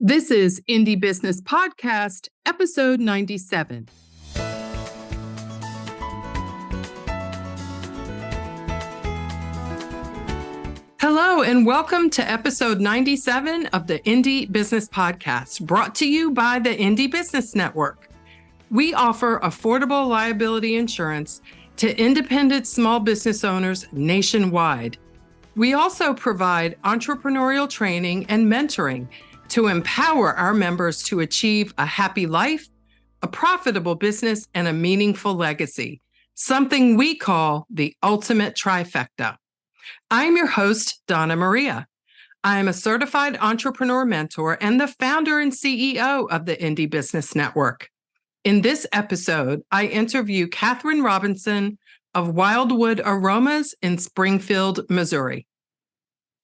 This is Indie Business Podcast, episode 97. Hello, and welcome to episode 97 of the Indie Business Podcast, brought to you by the Indie Business Network. We offer affordable liability insurance to independent small business owners nationwide. We also provide entrepreneurial training and mentoring to empower our members to achieve a happy life, a profitable business, and a meaningful legacy, something we call the ultimate trifecta. I'm your host, Donna Maria. I am a certified entrepreneur mentor and the founder and CEO of the Indie Business Network. In this episode, I interview Catherine Robinson of Wildwood Aromas in Springfield, Missouri.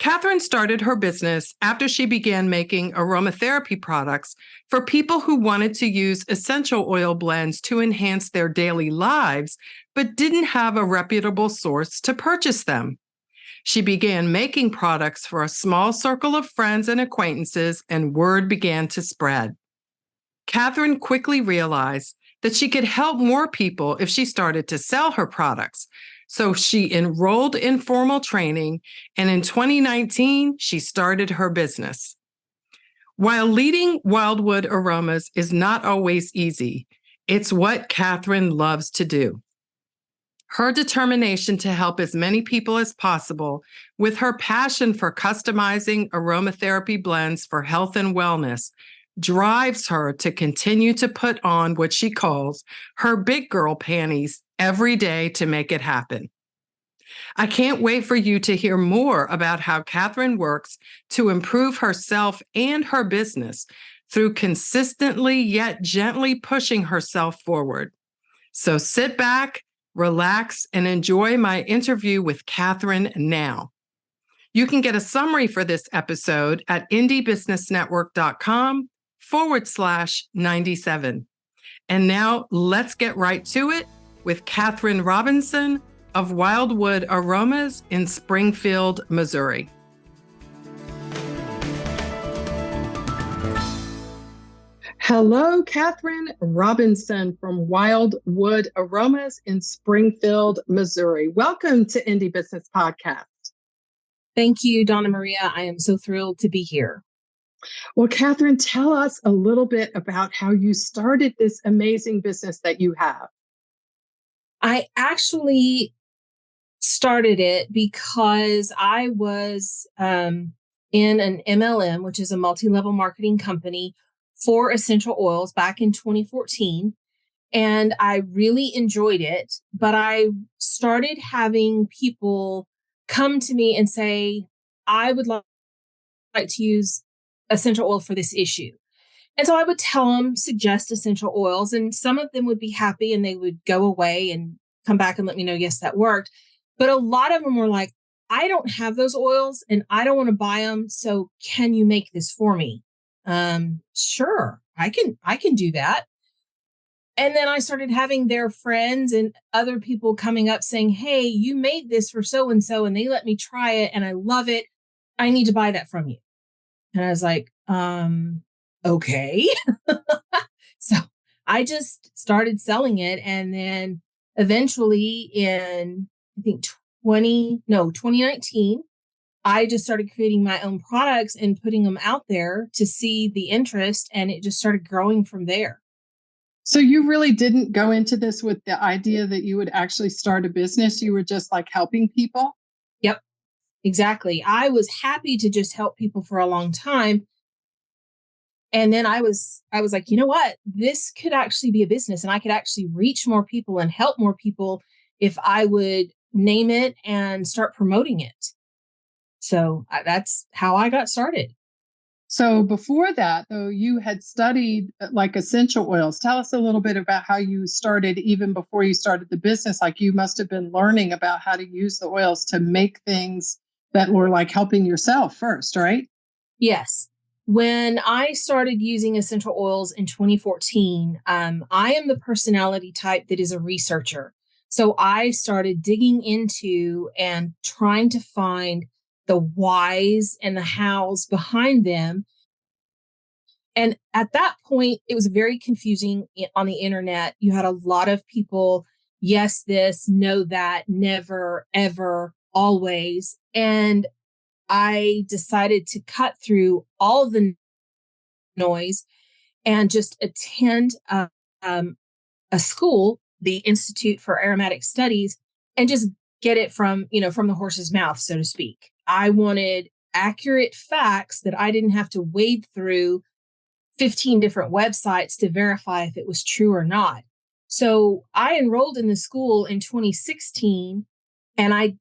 Catherine started her business after she began making aromatherapy products for people who wanted to use essential oil blends to enhance their daily lives, but didn't have a reputable source to purchase them. She began making products for a small circle of friends and acquaintances, and word began to spread. Catherine quickly realized that she could help more people if she started to sell her products. So she enrolled in formal training, and in 2019, she started her business. While leading Wildwood Aromas is not always easy, it's what Catherine loves to do. Her determination to help as many people as possible, with her passion for customizing aromatherapy blends for health and wellness, drives her to continue to put on what she calls her big girl panties every day to make it happen. I can't wait for you to hear more about how Catherine works to improve herself and her business through consistently yet gently pushing herself forward. So sit back, relax, and enjoy my interview with Catherine now. You can get a summary for this episode at indiebusinessnetwork.com/97. And now let's get right to it with Catherine Robinson of Wildwood Aromas in Springfield, Missouri. Hello, Catherine Robinson from Wildwood Aromas in Springfield, Missouri. Welcome to Indie Business Podcast. Thank you, Donna Maria. I am so thrilled to be here. Well, Catherine, tell us a little bit about how you started this amazing business that you have. I actually started it because I was in an MLM, which is a multi-level marketing company for essential oils back in 2014. And I really enjoyed it, but I started having people come to me and say, I would like to use essential oil for this issue. And so I would tell them, suggest essential oils, and some of them would be happy and they would go away and come back and let me know, yes, that worked. But a lot of them were like, I don't have those oils and I don't want to buy them. So can you make this for me? Sure, I can do that. And then I started having their friends and other people coming up saying, hey, you made this for so-and-so and they let me try it and I love it. I need to buy that from you. And I was like, okay. So I just started selling it. And then eventually in, I think 2019, I just started creating my own products and putting them out there to see the interest. And it just started growing from there. So you really didn't go into this with the idea that you would actually start a business. You were just like helping people? Yep, exactly. I was happy to just help people for a long time. And then I was like, you know what? This could actually be a business and I could actually reach more people and help more people if I would name it and start promoting it. So that's how I got started. So before that, though, you had studied like essential oils. Tell us a little bit about how you started even before you started the business. Like you must have been learning about how to use the oils to make things that were like helping yourself first, right? Yes. When I started using essential oils in 2014, I am the personality type that is a researcher. So I started digging into and trying to find the whys and the hows behind them. And at that point, it was very confusing on the internet. You had a lot of people, yes, this, no, that, never, ever, always. And I decided to cut through all the noise and just attend um, a school, the Institute for Aromatic Studies, and just get it from, from the horse's mouth, so to speak. I wanted accurate facts that I didn't have to wade through 15 different websites to verify if it was true or not. So I enrolled in the school in 2016, and I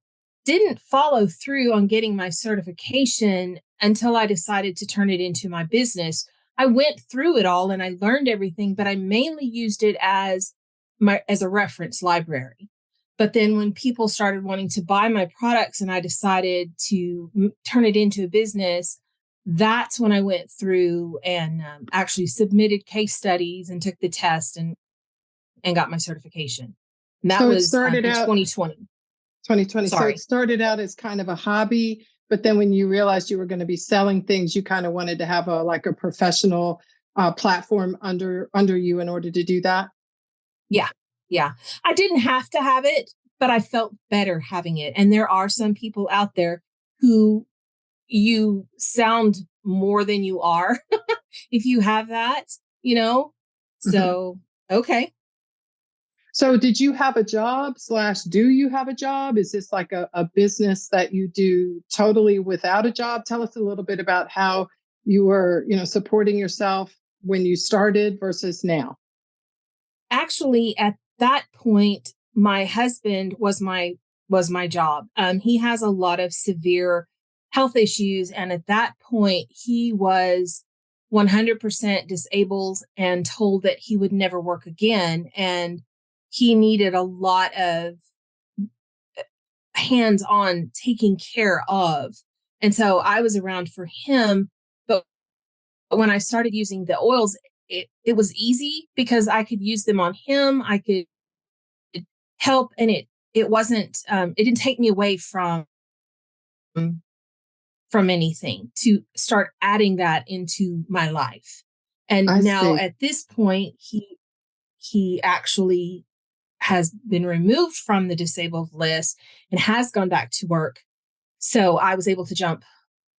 didn't follow through on getting my certification until I decided to turn it into my business. I went through it all and I learned everything, but I mainly used it as a reference library. But then when people started wanting to buy my products and I decided to turn it into a business, that's when I went through and actually submitted case studies and took the test and got my certification. And that So it was started in out 2020. 2020. So Sorry. it started out as kind of a hobby, but then when you realized you were going to be selling things, you kind of wanted to have a professional platform under you in order to do that. Yeah. Yeah. I didn't have to have it, but I felt better having it. And there are some people out there who you sound more than you are if you have that, you know? Mhm. So, okay. So did you have a job / do you have a job? Is this like a business that you do totally without a job? Tell us a little bit about how you were, supporting yourself when you started versus now. Actually, at that point, my husband was my job. He has a lot of severe health issues, and at that point, he was 100% disabled and told that he would never work again, and he needed a lot of hands-on taking care of. And so I was around for him, but when I started using the oils, it was easy because I could use them on him. I could help, and it wasn't it didn't take me away from anything to start adding that into my life. And I now see. at this point, he actually has been removed from the disabled list and has gone back to work. So I was able to jump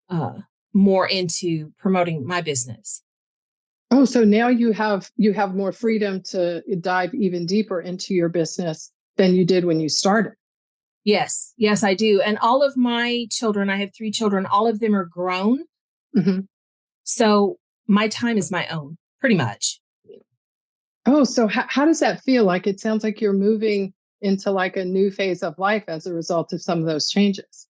uh, more into promoting my business. Oh, so now you have more freedom to dive even deeper into your business than you did when you started. Yes, yes, I do. And all of my children, I have 3 children, all of them are grown. Mhm. So my time is my own, pretty much. Oh, so how does that feel? Like it sounds like you're moving into like a new phase of life as a result of some of those changes.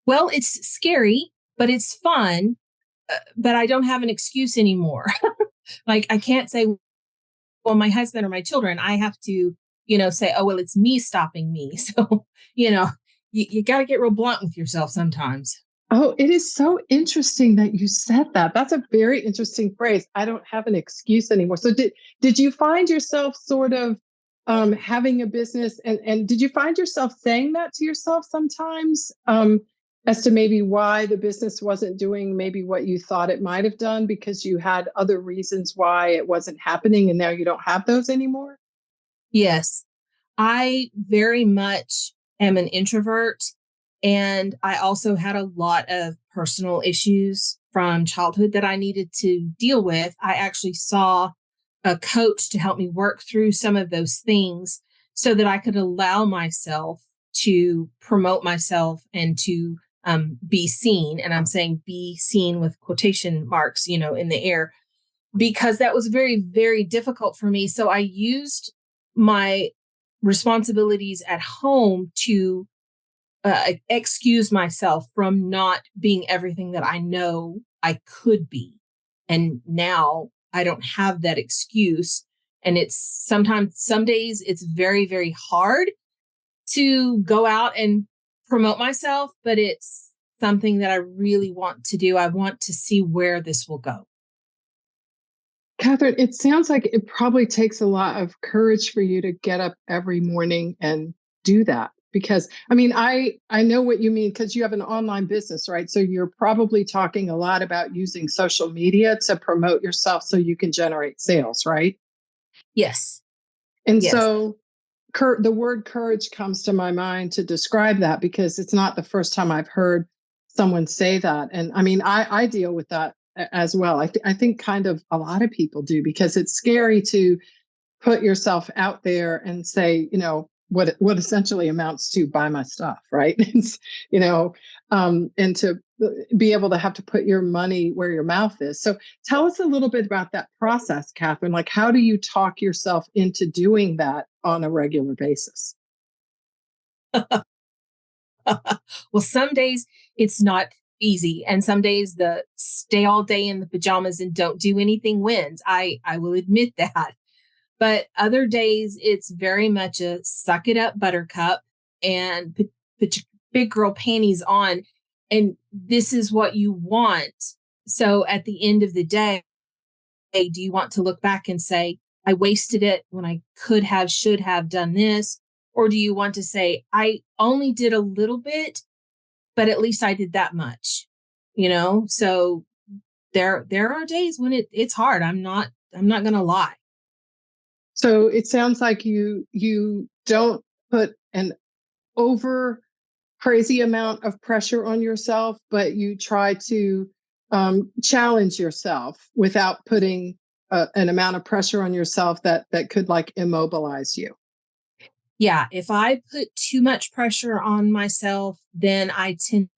Well, it's scary, but it's fun. But I don't have an excuse anymore. Like I can't say, well, my husband or my children. I have to, say, oh, well, it's me stopping me. So, you know, you got to get real blunt with yourself sometimes. Oh, it is so interesting that you said that. That's a very interesting phrase. I don't have an excuse anymore. So did you find yourself sort of having a business and did you find yourself saying that to yourself sometimes as to maybe why the business wasn't doing maybe what you thought it might have done because you had other reasons why it wasn't happening and now you don't have those anymore? Yes, I very much am an introvert. And I also had a lot of personal issues from childhood that I needed to deal with. I actually saw a coach to help me work through some of those things so that I could allow myself to promote myself and to be seen. And I'm saying be seen with quotation marks, in the air, because that was very, very difficult for me. So I used my responsibilities at home to excuse myself from not being everything that I know I could be. And now I don't have that excuse. And it's sometimes, some days, it's very, very hard to go out and promote myself, but it's something that I really want to do. I want to see where this will go. Catherine, it sounds like it probably takes a lot of courage for you to get up every morning and do that. Because I mean, I know what you mean because you have an online business, right? So you're probably talking a lot about using social media to promote yourself so you can generate sales, right? Yes. And Yes. so the word courage comes to my mind to describe that because it's not the first time I've heard someone say that. And I mean, I deal with that as well. I think kind of a lot of people do because it's scary to put yourself out there and say, what essentially amounts to buy my stuff, right? And to be able to have to put your money where your mouth is. So tell us a little bit about that process, Catherine. Like, how do you talk yourself into doing that on a regular basis? Well, some days it's not easy. And some days the stay all day in the pajamas and don't do anything wins. I will admit that. But other days it's very much a suck it up, buttercup, and put your big girl panties on. And this is what you want. So at the end of the day, do you want to look back and say, I wasted it when I could have, should have done this? Or do you want to say, I only did a little bit, but at least I did that much, So there are days when it's hard. I'm not going to lie. So it sounds like you don't put an over crazy amount of pressure on yourself, but you try to challenge yourself without putting an amount of pressure on yourself that could like immobilize you. Yeah. If I put too much pressure on myself, then I tend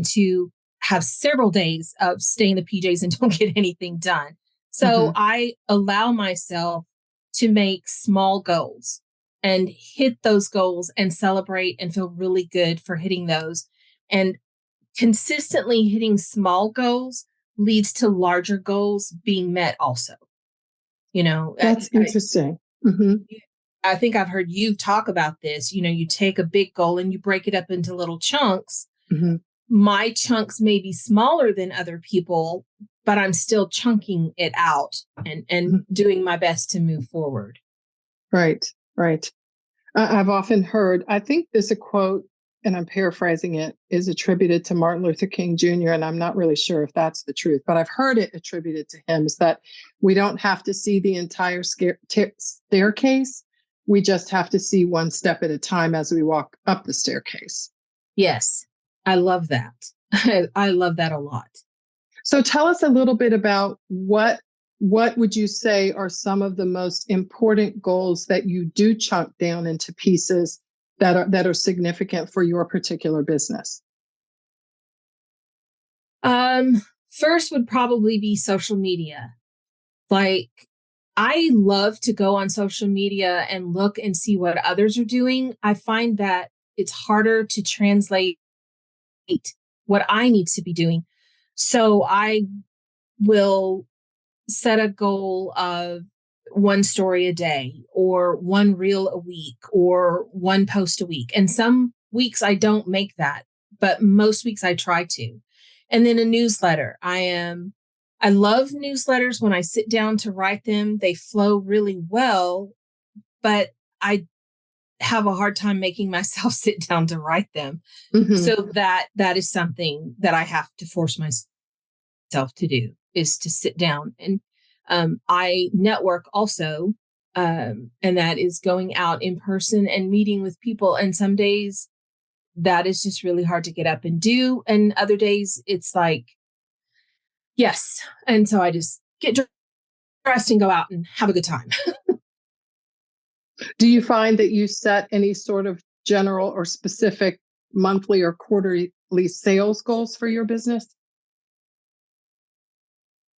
to have several days of stay in the PJs and don't get anything done. So I allow myself to make small goals and hit those goals and celebrate and feel really good for hitting those. And consistently hitting small goals leads to larger goals being met also. That's interesting. Mm-hmm. I think I've heard you talk about this. You take a big goal and you break it up into little chunks. Mm-hmm. My chunks may be smaller than other people, but I'm still chunking it out and doing my best to move forward. Right, right. I've often heard, I think there's a quote, and I'm paraphrasing it, is attributed to Martin Luther King Jr., and I'm not really sure if that's the truth, but I've heard it attributed to him, is that we don't have to see the entire staircase. We just have to see one step at a time as we walk up the staircase. Yes, I love that. I love that a lot. So tell us a little bit about what would you say are some of the most important goals that you do chunk down into pieces that are significant for your particular business? First would probably be social media. Like, I love to go on social media and look and see what others are doing. I find that it's harder to translate what I need to be doing. So I will set a goal of one story a day or one reel a week or one post a week. And some weeks I don't make that, but most weeks I try to. And then a newsletter. I love newsletters when I sit down to write them. They flow really well, but I have a hard time making myself sit down to write them. Mm-hmm. So that is something that I have to force myself to do, is to sit down. And I network also, and that is going out in person and meeting with people. And some days that is just really hard to get up and do. And other days it's like, yes. And so I just get dressed and go out and have a good time. Do you find that you set any sort of general or specific monthly or quarterly sales goals for your business?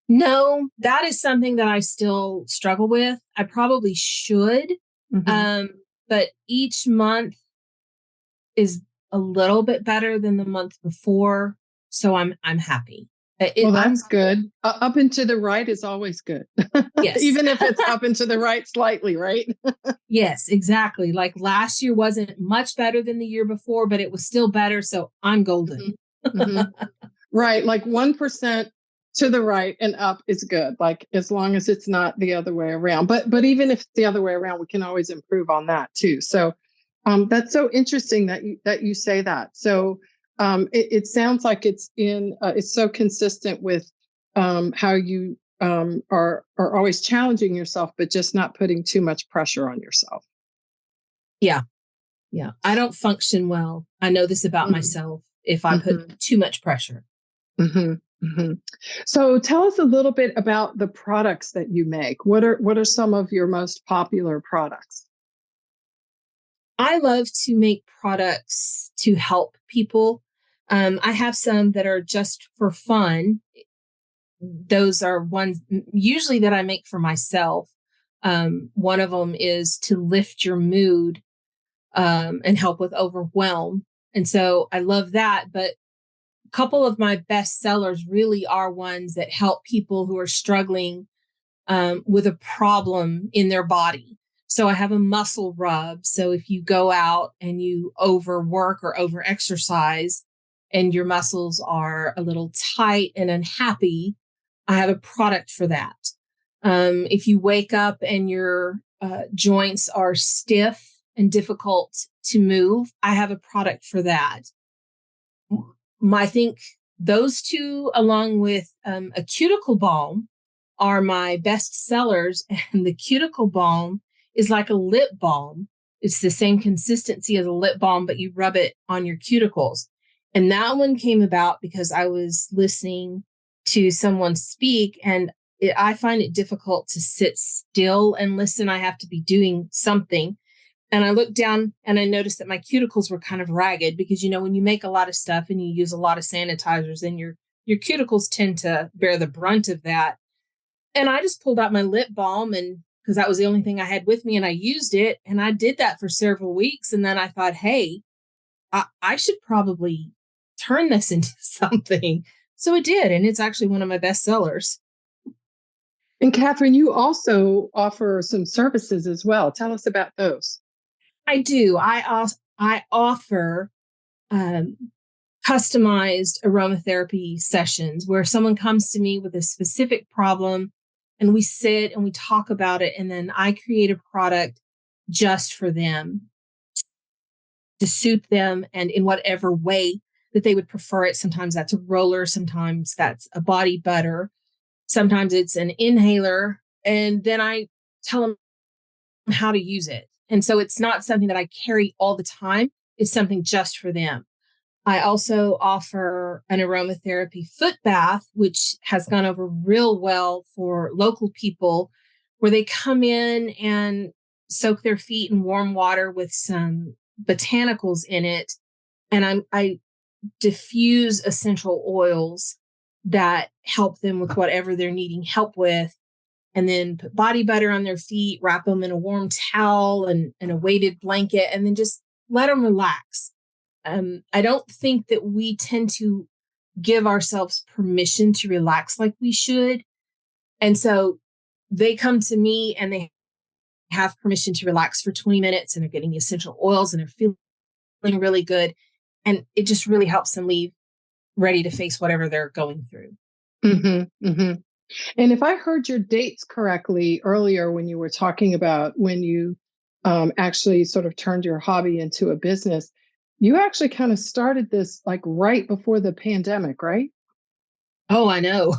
No, that is something that I still struggle with. I probably should. But each month is a little bit better than the month before. So I'm happy. Well, that's good. Up and to the right is always good. Yes. Even if it's up and to the right slightly, right? Yes, exactly. Like last year wasn't much better than the year before, but it was still better. So I'm golden. Right. Like 1% to the right and up is good. Like as long as it's not the other way around. But even if it's the other way around, we can always improve on that too. So That's so interesting that you say that. So it sounds like it's so consistent with how you are always challenging yourself, but just not putting too much pressure on yourself. Yeah. Yeah. I don't function well. I know this about myself if I put too much pressure. Mm-hmm. Mm-hmm. So tell us a little bit about the products that you make. What are some of your most popular products? I love to make products to help people. I have some that are just for fun. Those are ones usually that I make for myself. One of them is to lift your mood and help with overwhelm. And so I love that. But a couple of my best sellers really are ones that help people who are struggling with a problem in their body. So I have a muscle rub. So if you go out and you overwork or overexercise and your muscles are a little tight and unhappy, I have a product for that. If you wake up and your joints are stiff and difficult to move, I have a product for that. I think those two, along with a cuticle balm, are my best sellers. And the cuticle balm is like a lip balm. It's the same consistency as a lip balm, but you rub it on your cuticles. And that one came about because I was listening to someone speak, and I find it difficult to sit still and listen. I have to be doing something. And I looked down and I noticed that my cuticles were kind of ragged because, when you make a lot of stuff and you use a lot of sanitizers, then your cuticles tend to bear the brunt of that. And I just pulled out my lip balm, and because that was the only thing I had with me, and I used it, and I did that for several weeks. And then I thought, hey, I should probably turn this into something. So I did. And it's actually one of my best sellers. And Catherine, you also offer some services as well. Tell us about those. I do. I offer customized aromatherapy sessions where someone comes to me with a specific problem and we sit and we talk about it. And then I create a product just for them to suit them and in whatever way that they would prefer it. Sometimes that's a roller. Sometimes that's a body butter. Sometimes it's an inhaler. And then I tell them how to use it. And so it's not something that I carry all the time. It's something just for them. I also offer an aromatherapy foot bath, which has gone over real well for local people, where they come in and soak their feet in warm water with some botanicals in it. And I diffuse essential oils that help them with whatever they're needing help with, and then put body butter on their feet, wrap them in a warm towel and a weighted blanket, and then just let them relax. I don't think that we tend to give ourselves permission to relax like we should. And so they come to me and they have permission to relax for 20 minutes, and they're getting the essential oils and they're feeling really good. And it just really helps them leave ready to face whatever they're going through. Mm-hmm, mm-hmm. And if I heard your dates correctly earlier when you were talking about when you actually sort of turned your hobby into a business, you actually kind of started this like right before the pandemic, right? Oh, I know.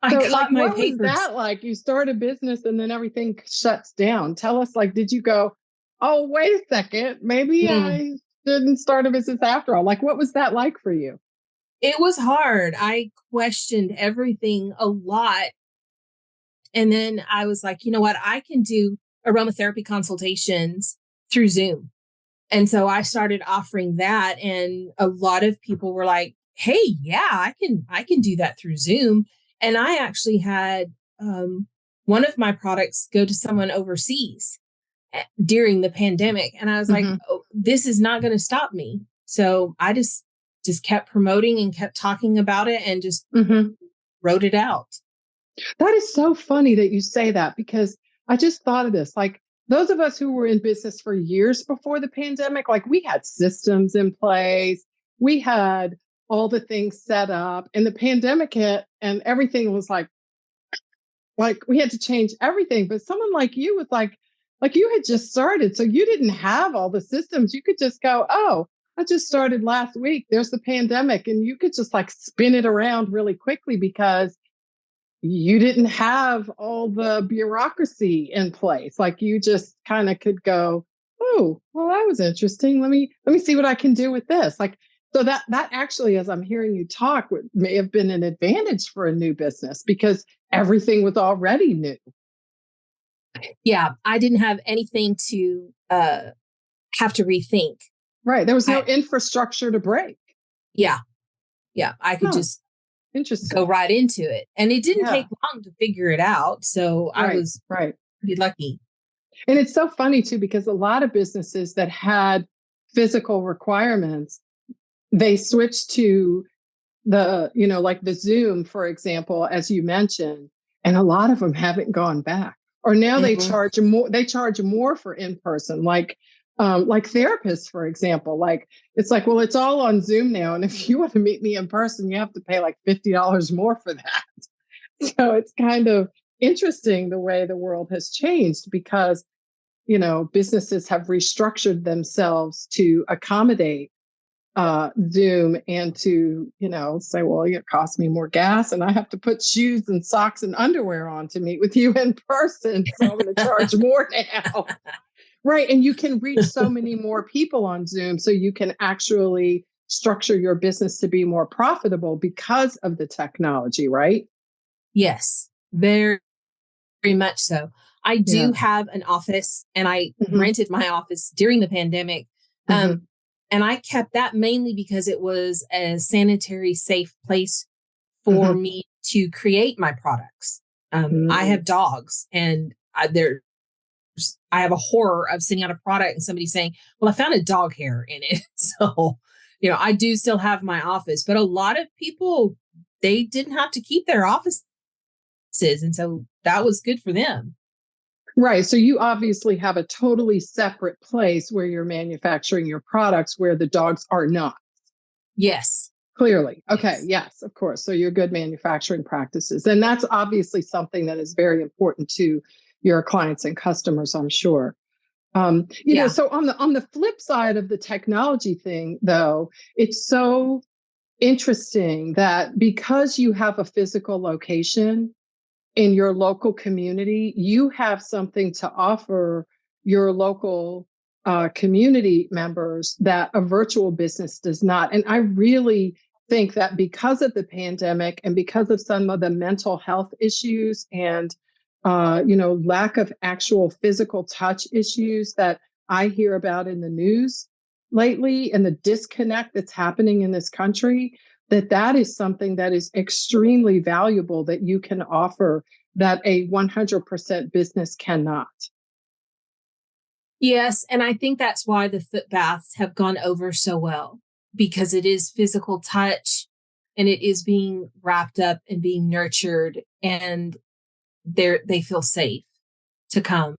I So, got like, my what was papers. that like? You start a business and then everything shuts down. Tell us, like, did you go, oh, wait a second, maybe Mm. I didn't start a business after all? Like, what was that like for you? It was hard. I questioned everything a lot. And then I was like, you know what? I can do aromatherapy consultations through Zoom. And so I started offering that. And a lot of people were like, hey, yeah, I can do that through Zoom. And I actually had one of my products go to someone overseas during the pandemic. And I was like, Mm-hmm. oh, this is not going to stop me. So I just kept promoting and kept talking about it and just Mm-hmm. wrote it out. That is so funny that you say that because I just thought of this. Like those of us who were in business for years before the pandemic, like we had systems in place, we had all the things set up, and the pandemic hit, and everything was like we had to change everything. But someone like you was like, like you had just started. So you didn't have all the systems. You could just go, oh, I just started last week. There's the pandemic. And you could just like spin it around really quickly because you didn't have all the bureaucracy in place. Like you just kind of could go, oh, well, that was interesting. Let me see what I can do with this. Like, so that actually, as I'm hearing you talk, may have been an advantage for a new business because everything was already new. Yeah, I didn't have anything to have to rethink. Right. There was no infrastructure to break. Yeah. Yeah. I could just interesting go right into it. And it didn't take long to figure it out. So I was pretty lucky. And it's so funny too, because a lot of businesses that had physical requirements, they switched to the, like the Zoom, for example, as you mentioned, and a lot of them haven't gone back. Or now they charge more for in-person, like therapists, for example. Like it's like, well, it's all on Zoom now. And if you want to meet me in person, you have to pay like $50 more for that. So it's kind of interesting the way the world has changed because, businesses have restructured themselves to accommodate Zoom and to, say, well, it costs me more gas and I have to put shoes and socks and underwear on to meet with you in person. So I'm going to charge more now. Right. And you can reach so many more people on Zoom. So you can actually structure your business to be more profitable because of the technology, right? Yes, very, very much so. I do have an office and I rented my office during the pandemic. And I kept that mainly because it was a sanitary, safe place for me to create my products. I have dogs and I have a horror of sending out a product and somebody saying, well, I found a dog hair in it. So, I do still have my office, but a lot of people, they didn't have to keep their offices. And so that was good for them. Right. So you obviously have a totally separate place where you're manufacturing your products where the dogs are not. Yes. Clearly. Okay. Yes, of course. So your good manufacturing practices. And that's obviously something that is very important to your clients and customers, I'm sure. So on the flip side of the technology thing, though, it's so interesting that because you have a physical location in your local community, you have something to offer your local community members that a virtual business does not. And I really think that because of the pandemic and because of some of the mental health issues and lack of actual physical touch issues that I hear about in the news lately and the disconnect that's happening in this country, that is something that is extremely valuable that you can offer that a 100% business cannot. Yes. And I think that's why the foot baths have gone over so well, because it is physical touch and it is being wrapped up and being nurtured, and they feel safe to come.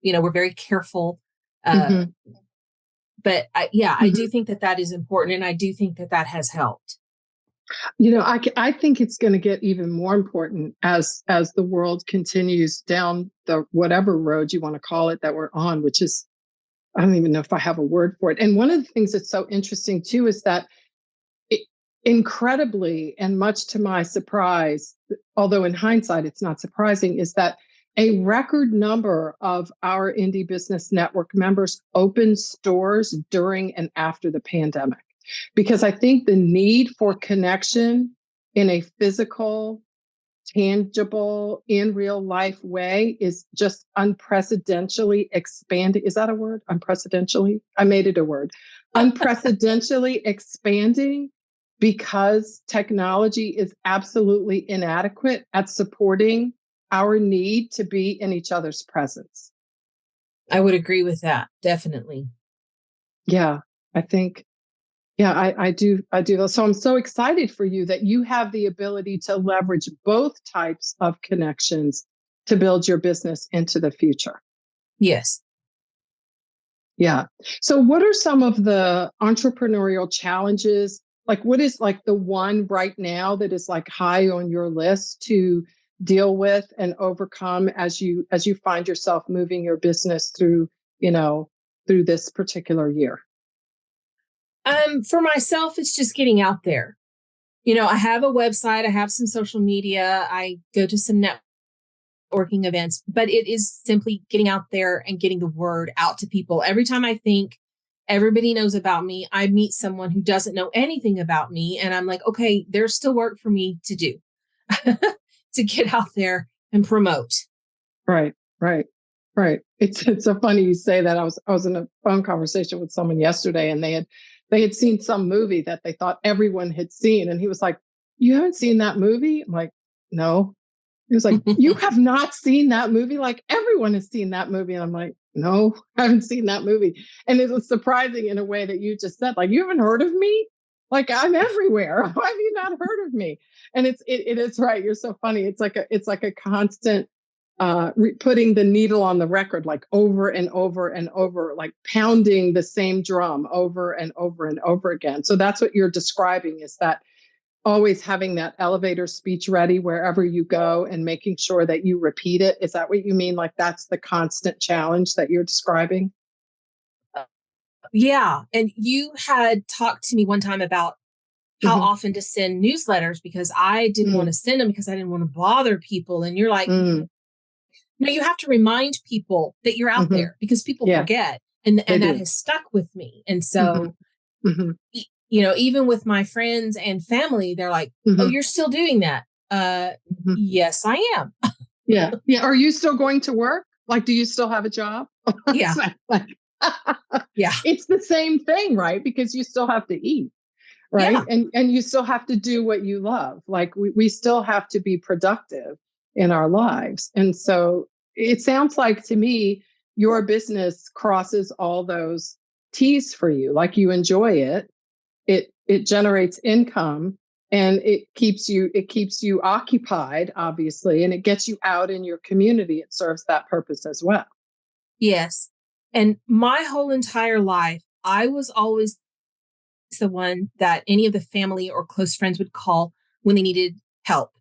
We're very careful. But I do think that is important. And I do think that has helped. I think it's going to get even more important as the world continues down the whatever road you want to call it that we're on, which is, I don't even know if I have a word for it. And one of the things that's so interesting too is that incredibly, and much to my surprise, although in hindsight it's not surprising, is that a record number of our Indie Business Network members opened stores during and after the pandemic. Because I think the need for connection in a physical, tangible, in real life way is just unprecedentedly expanding. Is that a word? Unprecedentedly? I made it a word. Unprecedentedly expanding because technology is absolutely inadequate at supporting our need to be in each other's presence. I would agree with that. Definitely. Yeah, I think. Yeah, I do. So I'm so excited for you that you have the ability to leverage both types of connections to build your business into the future. Yes. Yeah. So what are some of the entrepreneurial challenges? Like what is like the one right now that is like high on your list to deal with and overcome as you find yourself moving your business through, through this particular year? For myself, it's just getting out there. I have a website, I have some social media, I go to some networking events, but it is simply getting out there and getting the word out to people. Every time I think everybody knows about me, I meet someone who doesn't know anything about me. And I'm like, okay, there's still work for me to do to get out there and promote. Right, right, right. It's so funny you say that. I was in a phone conversation with someone yesterday, and they had seen some movie that they thought everyone had seen, and he was like, "You haven't seen that movie?" I'm like, "No." He was like, "You have not seen that movie? Like everyone has seen that movie." And I'm like, "No, I haven't seen that movie." And it was surprising in a way that you just said, like, "You haven't heard of me? Like I'm everywhere. Why have you not heard of me?" And it is right. You're so funny. It's like a constant putting the needle on the record, like over and over and over, like pounding the same drum over and over and over again. So that's what you're describing, is that always having that elevator speech ready wherever you go and making sure that you repeat it. Is that what you mean? Like that's the constant challenge that you're describing? Yeah. And you had talked to me one time about how Mm-hmm. often to send newsletters because I didn't want to send them because I didn't want to bother people. And you're like, Mm-hmm. no, you have to remind people that you're out Mm-hmm. there because people Yeah, forget. they And that do. has stuck with me. And Mm-hmm. so, Mm-hmm. even with my friends and family, they're like, oh, Mm-hmm. you're still doing that. Mm-hmm. Yes, I am. Yeah. Yeah. Are you still going to work? Like, do you still have a job? Yeah. Like, Yeah. it's the same thing, right? Because you still have to eat, right? Yeah. And you still have to do what you love. Like we still have to be productive in our lives. And so it sounds like to me, your business crosses all those T's for you. Like you enjoy it. It generates income, and it keeps you occupied, obviously, and it gets you out in your community. It serves that purpose as well. Yes. And my whole entire life, I was always the one that any of the family or close friends would call when they needed help.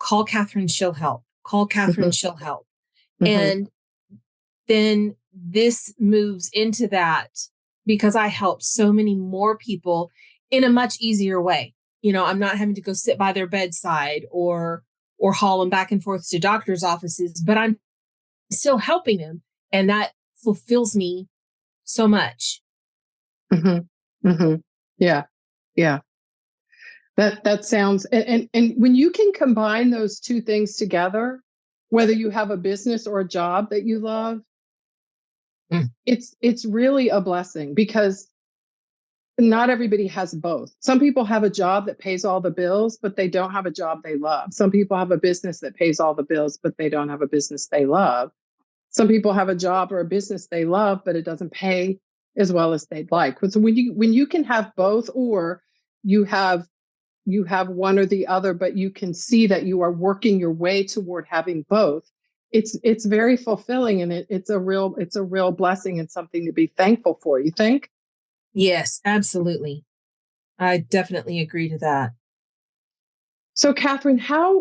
Call Catherine, she'll help. Call Catherine, Mm-hmm. she'll help. Mm-hmm. And then this moves into that because I help so many more people in a much easier way. I'm not having to go sit by their bedside or haul them back and forth to doctors' offices, but I'm still helping them. And that fulfills me so much. Mm-hmm. Mm-hmm. Yeah. Yeah. That sounds, and when you can combine those two things together, whether you have a business or a job that you love, Mm. it's really a blessing, because not everybody has both. Some people have a job that pays all the bills, but they don't have a job they love. Some people have a business that pays all the bills, but they don't have a business they love. Some people have a job or a business they love, but it doesn't pay as well as they'd like. So when you can have both, or you have one or the other, but you can see that you are working your way toward having both, it's very fulfilling, and it's a real blessing and something to be thankful for. You think? Yes, absolutely. I definitely agree to that. So, Catherine,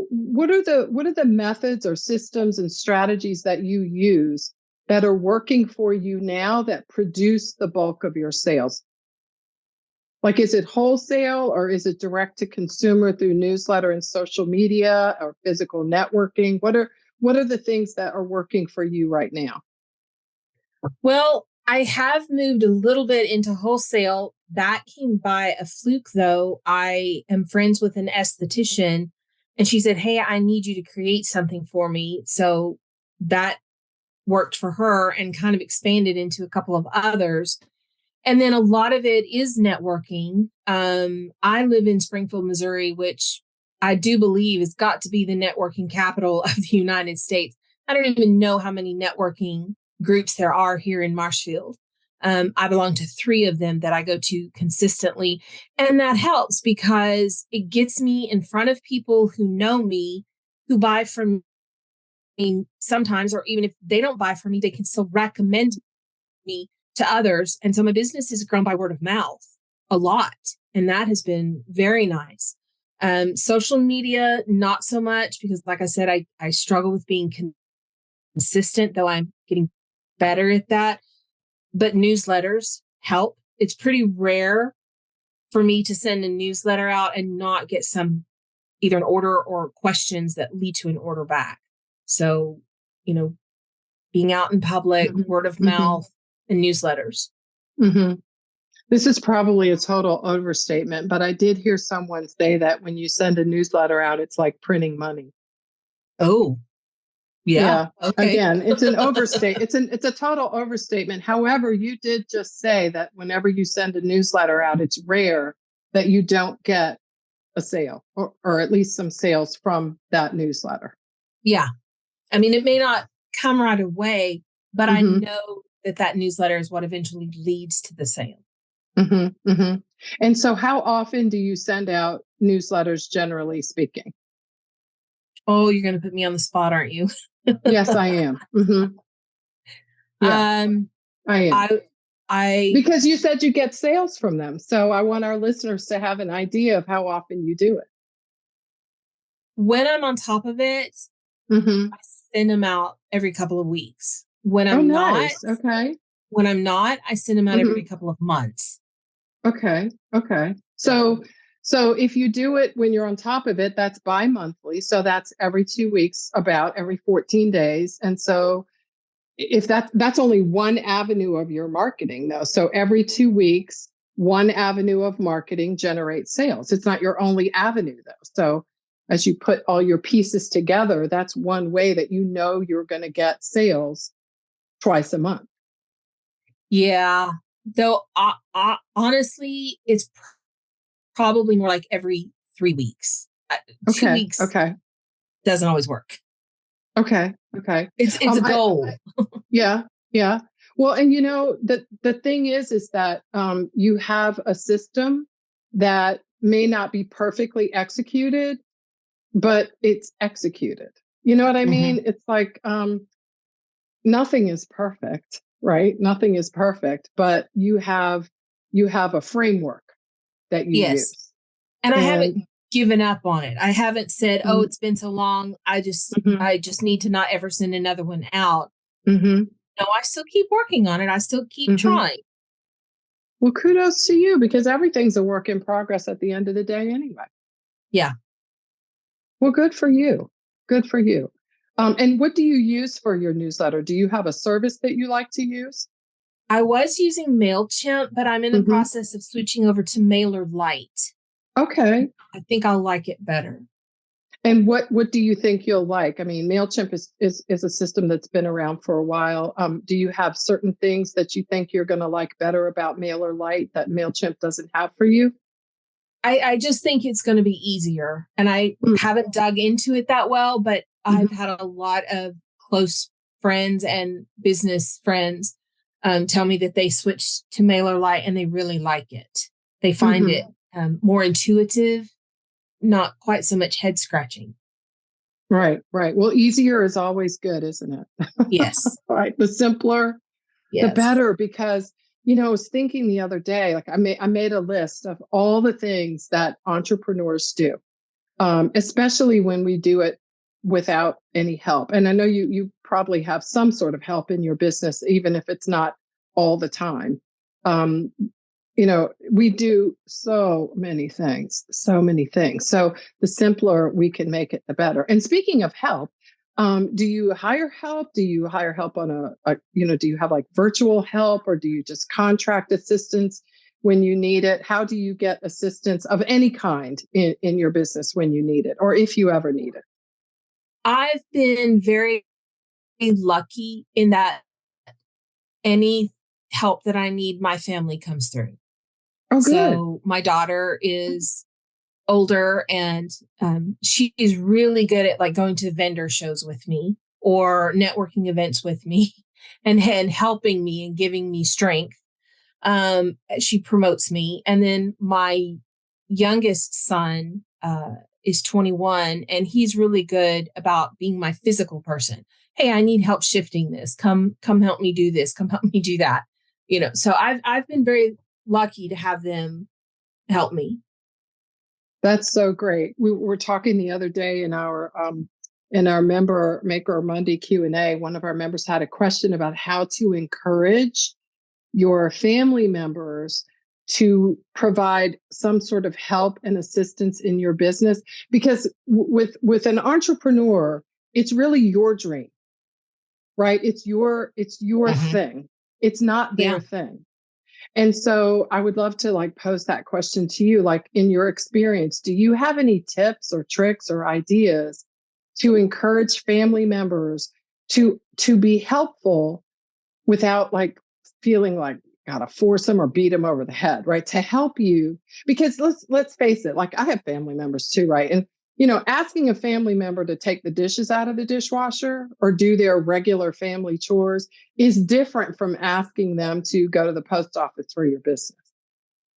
what are the methods or systems and strategies that you use that are working for you now that produce the bulk of your sales? Like, is it wholesale, or is it direct to consumer through newsletter and social media, or physical networking? What are the things that are working for you right now? Well, I have moved a little bit into wholesale. That came by a fluke, though. I am friends with an esthetician, and she said, hey, I need you to create something for me. So that worked for her and kind of expanded into a couple of others. And then a lot of it is networking. I live in Springfield, Missouri, which I do believe has got to be the networking capital of the United States. I don't even know how many networking groups there are here in Marshfield. I belong to 3 of them that I go to consistently. And that helps because it gets me in front of people who know me, who buy from me sometimes, or even if they don't buy from me, they can still recommend me to others. And so my business has grown by word of mouth a lot. And that has been very nice. Social media, not so much, because like I said, I struggle with being consistent, though I'm getting better at that. But newsletters help. It's pretty rare for me to send a newsletter out and not get either an order or questions that lead to an order back. So, being out in public, word of mouth, and newsletters. This is probably a total overstatement, but I did hear someone say that when you send a newsletter out, it's like printing money. Oh, yeah. Okay. Again, it's an overstatement. It's a total overstatement. However, you did just say that whenever you send a newsletter out, it's rare that you don't get a sale or at least some sales from that newsletter. Yeah. I mean, it may not come right away, but I know that newsletter is what eventually leads to the sale. And so how often do you send out newsletters, generally speaking? Oh, you're going to put me on the spot, aren't you? Yes, I am. Yeah, I am. Because you said you get sales from them. So I want our listeners to have an idea of how often you do it. When I'm on top of it, I send them out every couple of weeks. When I'm not, when I'm not, I send them out every couple of months. Okay. So if you do it when you're on top of it, that's bi-monthly. So that's every 2 weeks, about every 14 days. And so if that's only one avenue of your marketing, though. So every 2 weeks, one avenue of marketing generates sales. It's not your only avenue, though. So as you put all your pieces together, that's one way that you're going to get sales twice a month. Yeah. Though, honestly, it's probably more like every 3 weeks. 2 weeks doesn't always work. Okay. It's a goal. Yeah. Well, and the thing is that you have a system that may not be perfectly executed, but it's executed. You know what I mean? It's like nothing is perfect, right? Nothing is perfect, but you have a framework that you use. And I haven't given up on it. I haven't said, "Oh, it's been so long. I just need to not ever send another one out." No, I still keep working on it. I still keep trying. Well, kudos to you, because everything's a work in progress at the end of the day anyway. Yeah. Well, good for you. Good for you. And what do you use for your newsletter? Do you have a service that you like to use? I was using MailChimp, but I'm in the process of switching over to MailerLite. Okay. I think I'll like it better. And what do you think you'll like? I mean, MailChimp is a system that's been around for a while. Do you have certain things that you think you're going to like better about MailerLite that MailChimp doesn't have for you? I just think it's going to be easier. And I haven't dug into it that well, but I've had a lot of close friends and business friends tell me that they switched to MailerLite and they really like it. They find it more intuitive, not quite so much head scratching. Right. Well, easier is always good, isn't it? Yes. Right. The simpler, the better, because I was thinking the other day, like I made a list of all the things that entrepreneurs do, especially when we do it without any help. And I know you probably have some sort of help in your business, even if it's not all the time. We do so many things. So the simpler we can make it, the better. And speaking of help, do you hire help? Do you hire help on do you have like virtual help, or do you just contract assistance when you need it? How do you get assistance of any kind in your business when you need it, or if you ever need it? I've been very lucky in that any help that I need, my family comes through. Oh, good. So my daughter is older, and she is really good at like going to vendor shows with me or networking events with me and helping me and giving me strength. She promotes me. And then my youngest son is 21, and he's really good about being my physical person. Hey, I need help shifting this. Come help me do this. Come help me do that. So I've been very lucky to have them help me. That's so great. We were talking the other day in our member Maker Monday Q&A. One of our members had a question about how to encourage your family members to provide some sort of help and assistance in your business, because with an entrepreneur, it's really your dream, right? It's your thing. It's not their thing. And so I would love to like pose that question to you, like in your experience, do you have any tips or tricks or ideas to encourage family members to be helpful without like feeling like gotta force them or beat them over the head, right? To help you, because let's face it, like I have family members too, right? And asking a family member to take the dishes out of the dishwasher or do their regular family chores is different from asking them to go to the post office for your business,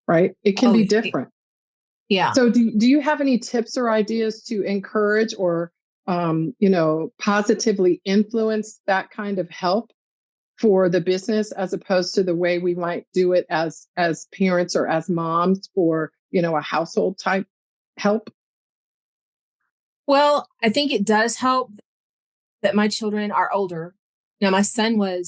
right? It can be different. Yeah. So do you have any tips or ideas to encourage or, positively influence that kind of help for the business as opposed to the way we might do it as parents or as moms for, a household type help? Well, I think it does help that my children are older. Now, my son I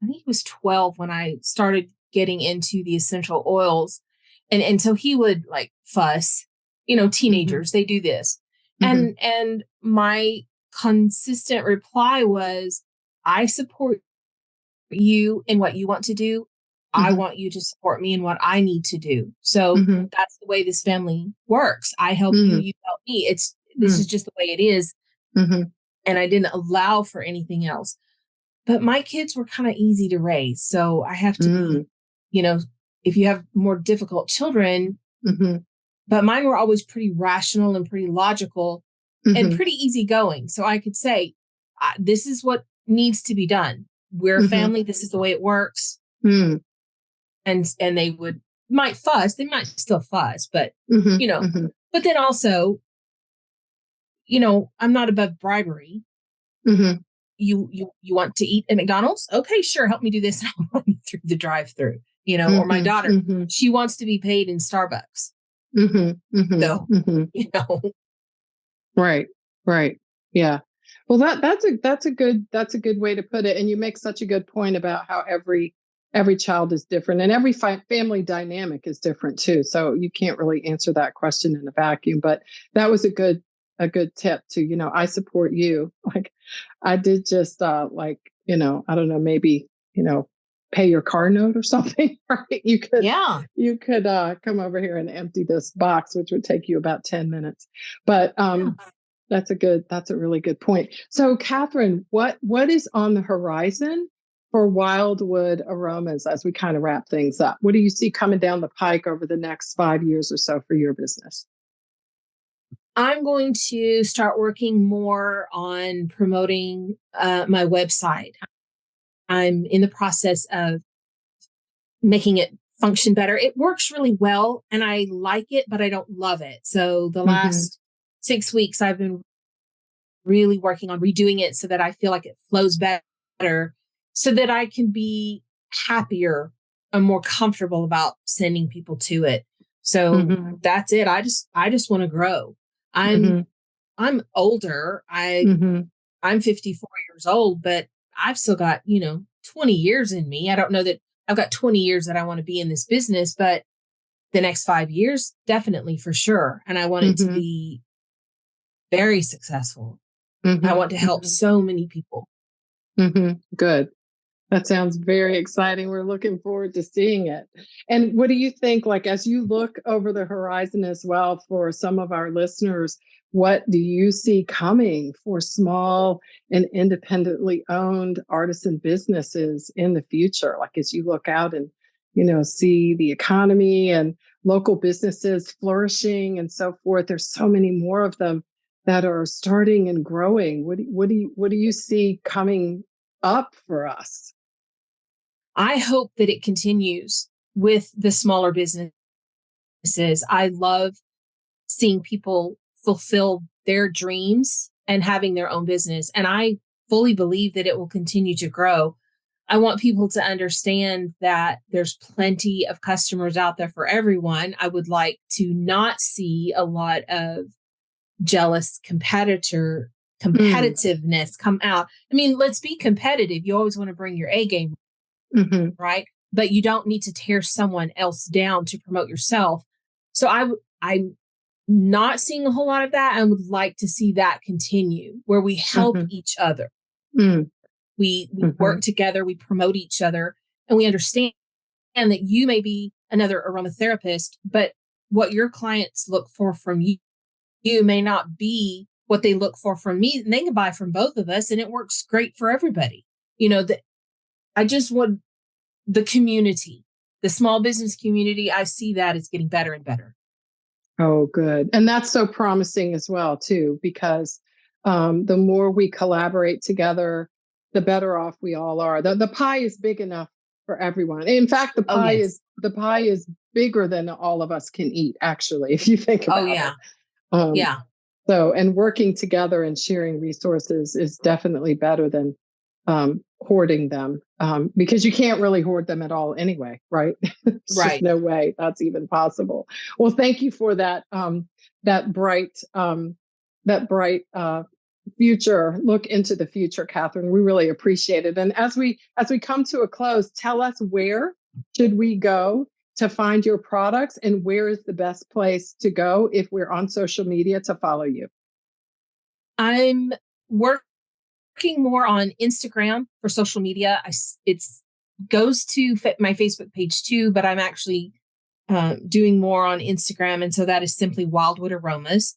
think he was 12 when I started getting into the essential oils. And so he would like fuss, teenagers, they do this. And my consistent reply was, I support you in what you want to do. I want you to support me in what I need to do. So that's the way this family works. I help you, you help me. This is just the way it is. And I didn't allow for anything else. But my kids were kind of easy to raise. So I have to be, if you have more difficult children, but mine were always pretty rational and pretty logical and pretty easygoing. So I could say, this is what needs to be done. We're a family. This is the way it works. And they might fuss. They might still fuss, but, but then also, I'm not above bribery. You want to eat at McDonald's? Okay, sure. Help me do this. And I'll run you through the drive-through, or my daughter, she wants to be paid in Starbucks. So, Right. Yeah. Well, that's a good way to put it. And you make such a good point about how every child is different and every family dynamic is different too. So you can't really answer that question in a vacuum, but that was a good tip to, I support you. Like I did just I don't know, maybe, pay your car note or something, right? You could come over here and empty this box, which would take you about 10 minutes. But that's a really good point. So Catherine, what is on the horizon for Wildwood Aromas as we kind of wrap things up? What do you see coming down the pike over the next 5 years or so for your business? I'm going to start working more on promoting my website. I'm in the process of making it function better. It works really well and I like it, but I don't love it. So the last 6 weeks, I've been really working on redoing it so that I feel like it flows better so that I can be happier and more comfortable about sending people to it. So that's it. I just want to grow. I'm older. I'm 54 years old, but I've still got, 20 years in me. I don't know that I've got 20 years that I want to be in this business, but the next 5 years, definitely for sure. And I want it to be very successful. I want to help so many people. Good. That sounds very exciting. We're looking forward to seeing it. And what do you think, like, as you look over the horizon as well for some of our listeners, what do you see coming for small and independently owned artisan businesses in the future? Like, as you look out and, see the economy and local businesses flourishing and so forth, there's so many more of them that are starting and growing. What do you see coming up for us? I hope that it continues with the smaller businesses. I love seeing people fulfill their dreams and having their own business. And I fully believe that it will continue to grow. I want people to understand that there's plenty of customers out there for everyone. I would like to not see a lot of jealous competitiveness come out. I mean, let's be competitive. You always want to bring your A game, right? But you don't need to tear someone else down to promote yourself. So I'm not seeing a whole lot of that. I would like to see that continue where we help each other. We work together, we promote each other, and we understand that you may be another aromatherapist, but what your clients look for from you may not be what they look for from me. And they can buy from both of us, and it works great for everybody. I just want the community, the small business community. I see that it's getting better and better. Oh, good. And that's so promising as well, too, because the more we collaborate together, the better off we all are. The pie is big enough for everyone. In fact, the pie is bigger than all of us can eat, actually, if you think about it. So, and working together and sharing resources is definitely better than hoarding them, because you can't really hoard them at all anyway, right? There's just no way that's even possible. Well, thank you for that bright future look into the future, Catherine. We really appreciate it. And as we come to a close, tell us, where should we go to find your products, and where is the best place to go if we're on social media to follow you? I'm working more on Instagram for social media. It goes to my Facebook page too, but I'm actually doing more on Instagram. And so that is simply Wildwood Aromas.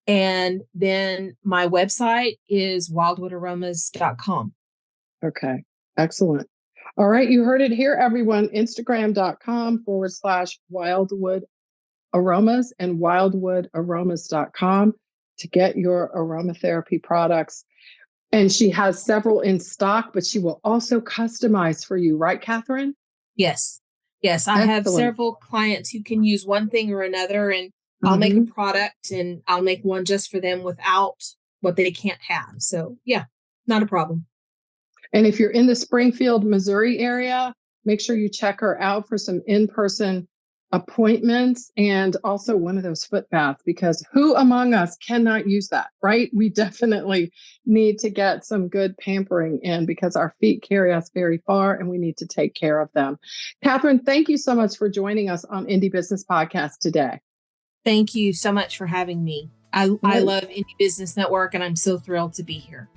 And then my website is wildwoodaromas.com. Okay, excellent. All right, you heard it here, everyone. Instagram.com/Wildwood Aromas and wildwoodaromas.com to get your aromatherapy products. And she has several in stock, but she will also customize for you, right, Catherine? Yes. Yes, I have several clients who can use one thing or another, and I'll make a product and I'll make one just for them without what they can't have. So yeah, not a problem. And if you're in the Springfield, Missouri area, make sure you check her out for some in-person appointments and also one of those foot baths, because who among us cannot use that, right? We definitely need to get some good pampering in because our feet carry us very far and we need to take care of them. Catherine, thank you so much for joining us on Indie Business Podcast today. Thank you so much for having me. I love Indie Business Network, and I'm so thrilled to be here.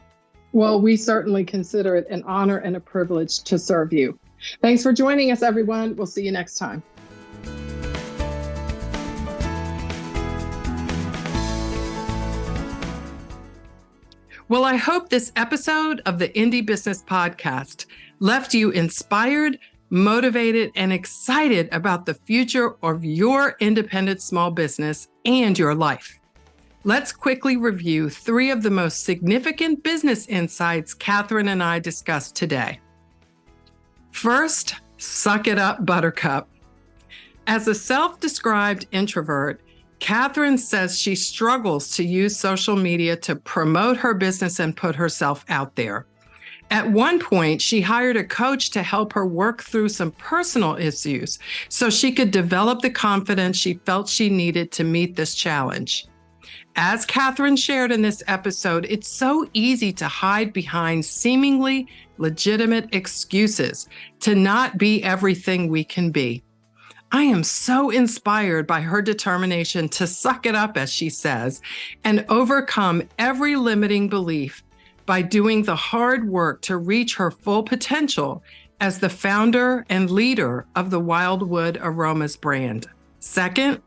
Well, we certainly consider it an honor and a privilege to serve you. Thanks for joining us, everyone. We'll see you next time. Well, I hope this episode of the Indie Business Podcast left you inspired, motivated, and excited about the future of your independent small business and your life. Let's quickly review 3 of the most significant business insights Catherine and I discussed today. First, suck it up, Buttercup. As a self-described introvert, Catherine says she struggles to use social media to promote her business and put herself out there. At one point, she hired a coach to help her work through some personal issues so she could develop the confidence she felt she needed to meet this challenge. As Catherine shared in this episode, it's so easy to hide behind seemingly legitimate excuses to not be everything we can be. I am so inspired by her determination to suck it up, as she says, and overcome every limiting belief by doing the hard work to reach her full potential as the founder and leader of the Wildwood Aromas brand. Second,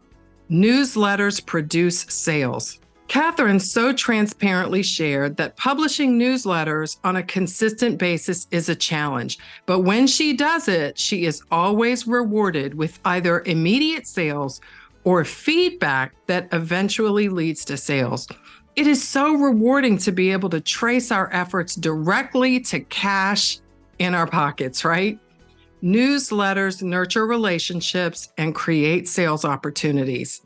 newsletters produce sales. Catherine so transparently shared that publishing newsletters on a consistent basis is a challenge, but when she does it, she is always rewarded with either immediate sales or feedback that eventually leads to sales. It is so rewarding to be able to trace our efforts directly to cash in our pockets, right? Newsletters nurture relationships and create sales opportunities.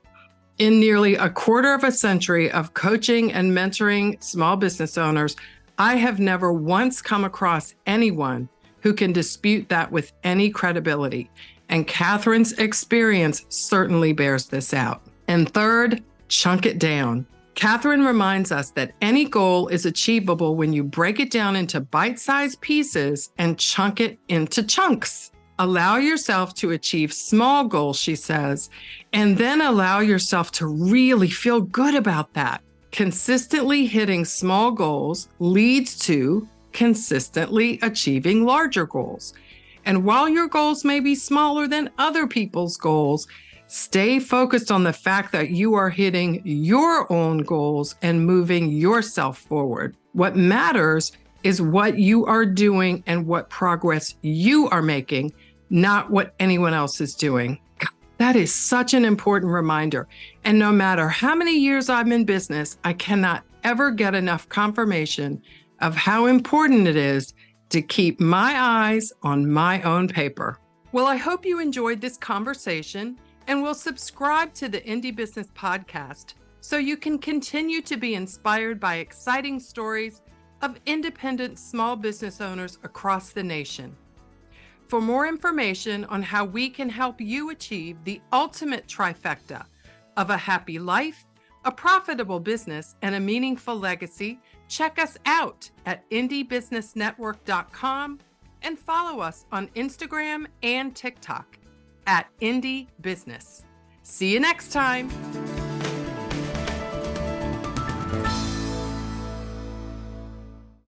In nearly a quarter of a century of coaching and mentoring small business owners, I have never once come across anyone who can dispute that with any credibility. And Catherine's experience certainly bears this out. And third, chunk it down. Catherine reminds us that any goal is achievable when you break it down into bite-sized pieces and chunk it into chunks. Allow yourself to achieve small goals, she says, and then allow yourself to really feel good about that. Consistently hitting small goals leads to consistently achieving larger goals. And while your goals may be smaller than other people's goals, stay focused on the fact that you are hitting your own goals and moving yourself forward. What matters is what you are doing and what progress you are making, not what anyone else is doing. That is such an important reminder. And no matter how many years I'm in business, I cannot ever get enough confirmation of how important it is to keep my eyes on my own paper. Well, I hope you enjoyed this conversation and will subscribe to the Indie Business Podcast so you can continue to be inspired by exciting stories of independent small business owners across the nation. For more information on how we can help you achieve the ultimate trifecta of a happy life, a profitable business, and a meaningful legacy, check us out at indiebusinessnetwork.com and follow us on Instagram and TikTok at Indie Business. See you next time.